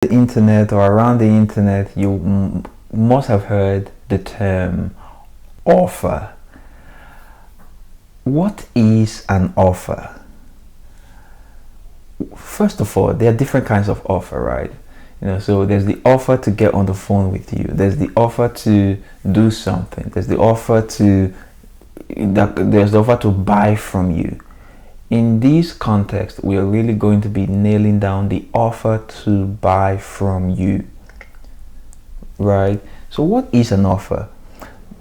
the internet or around the internet, you must have heard the term offer. What is an offer? First of all, there are different kinds of offer, right? So there's the offer to get on the phone with you. There's the offer to do something. There's the offer to buy from you. In this context, we are really going to be nailing down the offer to buy from you, right? So what is an offer?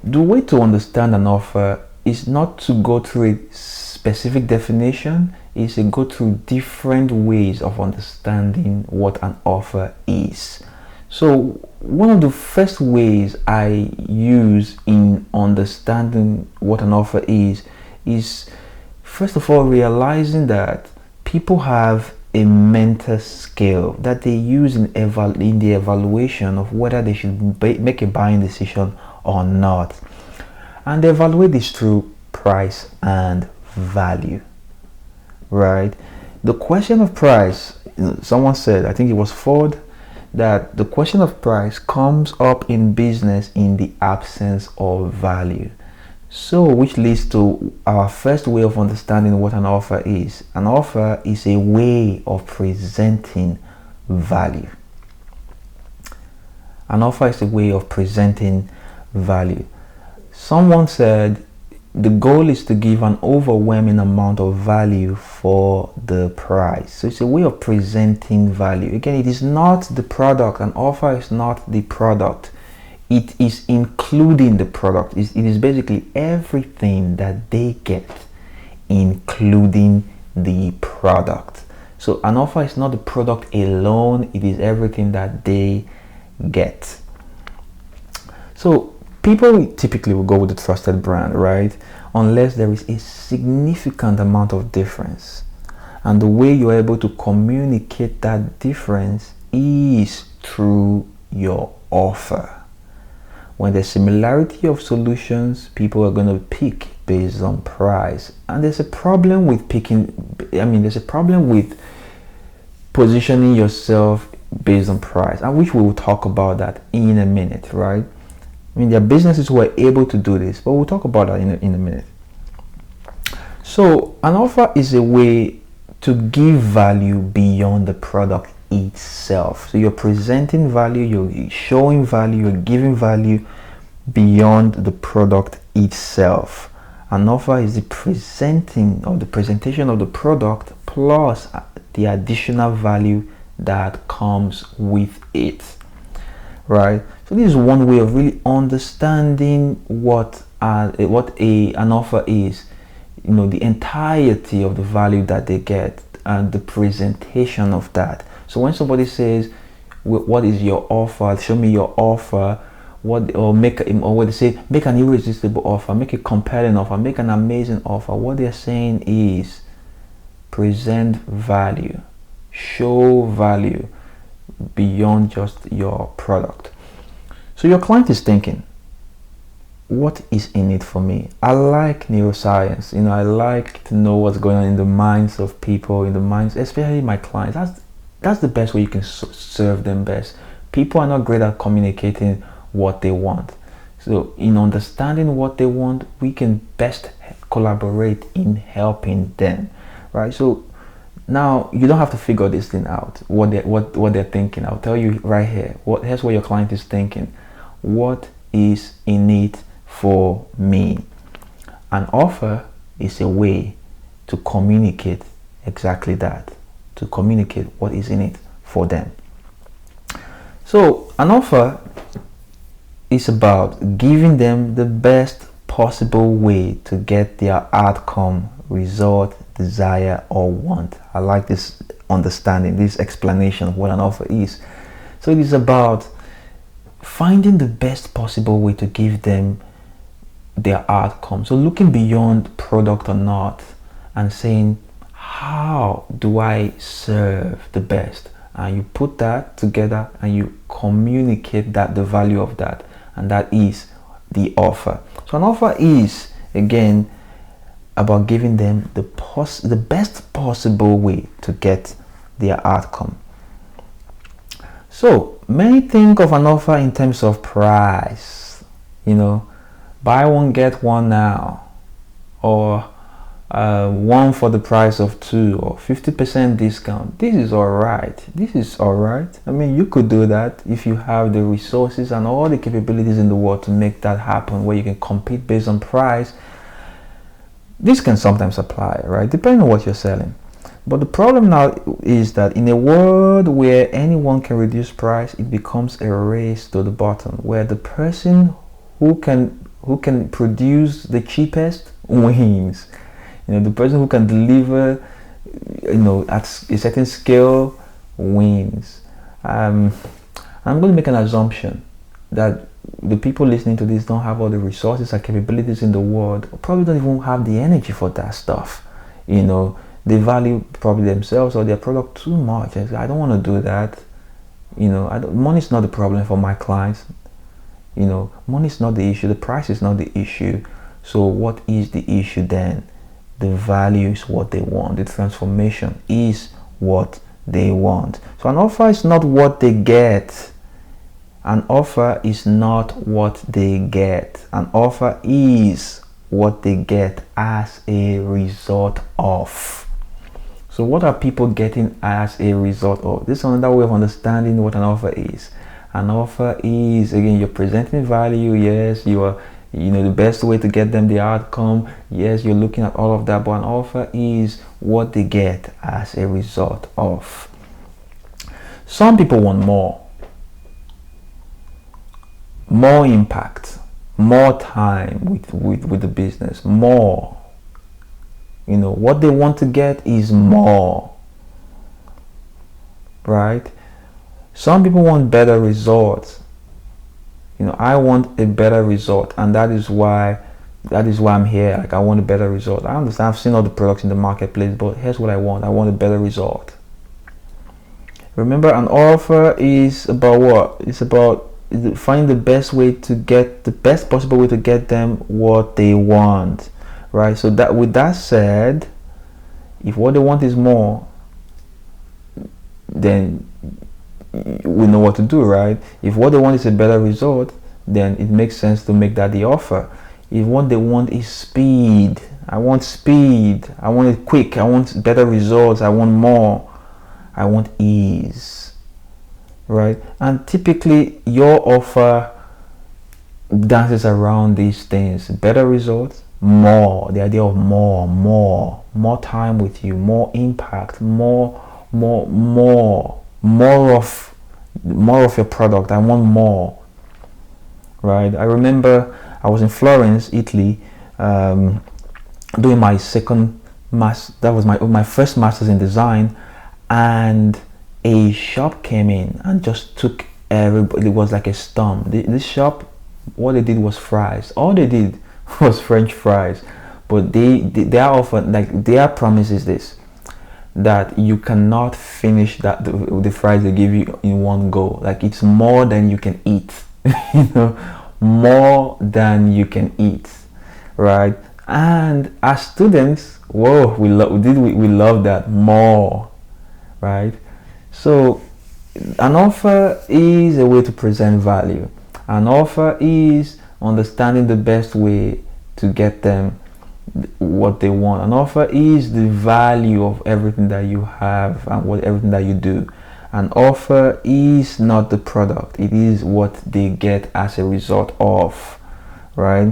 The way to understand an offer is not to go through a specific definition, is to go through different ways of understanding what an offer is. So one of the first ways I use in understanding what an offer is first of all realizing that people have a mental scale that they use in the evaluation of whether they should make a buying decision or not, and they evaluate this through price and value, right? The question of price, someone said, I think it was Ford, that the question of price comes up in business in the absence of value. So which leads to our first way of understanding what an offer is. An offer is a way of presenting value. An offer is a way of presenting value. Someone said the goal is to give an overwhelming amount of value for the price. So it's a way of presenting value. Again, it is not the product. An offer is not the product. It is including the product. It is basically everything that they get, including the product. So an offer is not the product alone. It is everything that they get. So people typically will go with the trusted brand, right? Unless there is a significant amount of difference. And the way you're able to communicate that difference is through your offer. When there's similarity of solutions, people are going to pick based on price. And there's a problem with there's a problem with positioning yourself based on price. And which we will talk about that in a minute, right? There are businesses who are able to do this, but we'll talk about that in a minute. So an offer is a way to give value beyond the product itself. So you're presenting value, you're showing value, you're giving value beyond the product itself. An offer is the presentation of the product plus the additional value that comes with it, right? So this is one way of really understanding what an offer is. The entirety of the value that they get and the presentation of that. So when somebody says, "What is your offer? Show me your offer." What they say, make an irresistible offer, make a compelling offer, make an amazing offer. What they're saying is present value, show value beyond just your product. So your client is thinking, what is in it for me? I like neuroscience. I like to know what's going on in the minds of people, especially my clients. That's the best way you can serve them best. People are not great at communicating what they want. So in understanding what they want, we can best collaborate in helping them, right? So now you don't have to figure this thing out, what they're thinking. I'll tell you right here. Here's what your client is thinking. What is in it for me? An offer is a way to communicate exactly that, to communicate what is in it for them. So an offer is about giving them the best possible way to get their outcome, result, desire, or want. I like this understanding, this explanation of what an offer is. So it is about finding the best possible way to give them their outcome. So looking beyond product or not and saying, how do I serve the best? And you put that together and you communicate the value of that, and that is the offer. So an offer is, again, about giving them the best possible way to get their outcome. So many think of an offer in terms of price, buy one get one now, or one for the price of two, or 50% discount. This is all right. I mean, you could do that if you have the resources and all the capabilities in the world to make that happen, where you can compete based on price. This can sometimes apply, right, depending on what you're selling. But the problem now is that in a world where anyone can reduce price, it becomes a race to the bottom, where the person who can produce the cheapest wins. The person who can deliver, at a certain scale wins. I'm going to make an assumption that the people listening to this don't have all the resources and capabilities in the world, or probably don't even have the energy for that stuff. They value probably themselves or their product too much. I don't want to do that. Money is not the problem for my clients. Money is not the issue. The price is not the issue. So what is the issue then? The value is what they want. The transformation is what they want. So an offer is not what they get. An offer is not what they get. An offer is what they get as a result of. So what are people getting as a result of? This is another way of understanding what an offer is. An offer is, again, you're presenting value. Yes, you are, the best way to get them the outcome. Yes, you're looking at all of that, but an offer is what they get as a result of. Some people want more impact, more time with the business, more. What they want to get is more, right? Some people want better results. I want a better result, and that is why I'm here. Like, I want a better result. I understand, I've seen all the products in the marketplace, but here's what I want a better result. Remember, an offer is about what? It's about finding the best possible way to get them what they want, right? So that, with that said, if what they want is more, then we know what to do, right? If what they want is a better result, then it makes sense to make that the offer. If what they want is speed, I want it quick, I want better results, I want more, I want ease, right? And typically your offer dances around these things: better results, more, the idea of more time with you, more impact, more of your product. I want more, right? I remember I was in Florence, Italy, doing my that was my first master's in design, and a shop came in and just took everybody. It was like a storm. This shop, what they did was fries. All they did was French fries, but they are often, like, their promise is this, that you cannot finish the fries they give you in one go. Like, it's more than you can eat. More than you can eat, right? And as students, whoa, we love that, more, right? So an offer is a way to present value. An offer is understanding the best way to get them what they want. An offer is the value of everything that you have and everything that you do. An offer is not the product, it is what they get as a result of, right?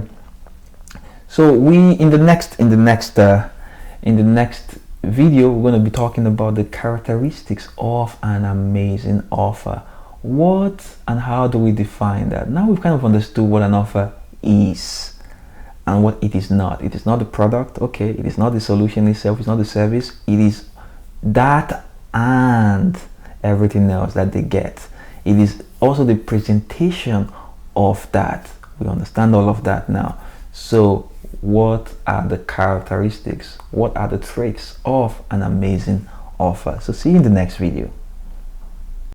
So in the next video, we're going to be talking about the characteristics of an amazing offer. What and how do we define that? Now we've kind of understood what an offer is and what it is not. It is not the product, okay? It is not the solution itself, it's not the service. It is that and everything else that they get. It is also the presentation of that. We understand all of that now. So what are the characteristics? What are the traits of an amazing offer? So see you in the next video.